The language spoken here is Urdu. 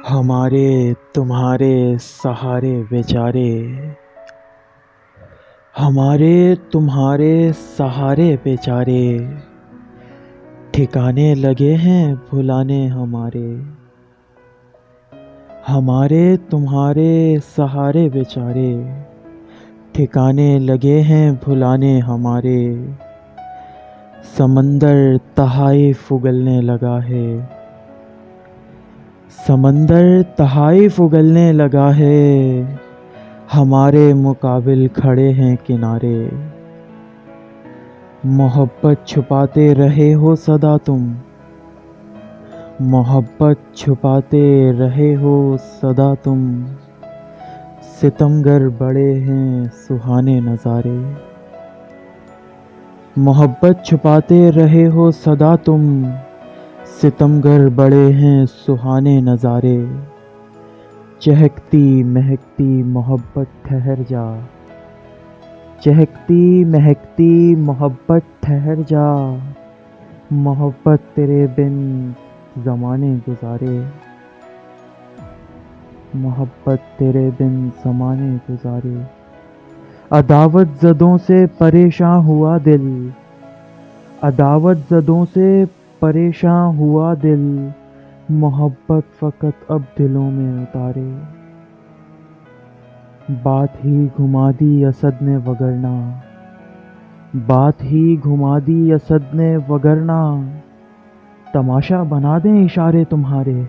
ہمارے تمہارے سہارے بیچارے، ہمارے تمہارے سہارے بیچارے، ٹھکانے لگے ہیں بھلانے ہمارے۔ ہمارے تمہارے سہارے بیچارے، ٹھکانے لگے ہیں بھلانے ہمارے۔ سمندر تحائف اگلنے لگا ہے، سمندر تحائف اگلنے لگا ہے، ہمارے مقابل کھڑے ہیں کنارے۔ محبت چھپاتے رہے ہو سدا تم، محبت چھپاتے رہے ہو سدا تم، ستمگر بڑے ہیں سہانے نظارے۔ محبت چھپاتے رہے ہو سدا تم، ستمگر بڑے ہیں سہانے نظارے۔ چہکتی مہکتی محبت ٹھہر جا، چہکتی مہکتی محبت ٹھہر جا، محبت تیرے بن زمانے گزارے، محبت تیرے بن زمانے گزارے۔ عداوت زدوں سے پریشاں ہوا دل، عداوت زدوں سے پریشاں ہوا دل، محبت فقط اب دلوں میں اتارے۔ بات ہی گھما دی اسد نے وگرنہ، بات ہی گھما دی اسد نے وگرنہ، تماشا بنا دیں اشارے تمہارے۔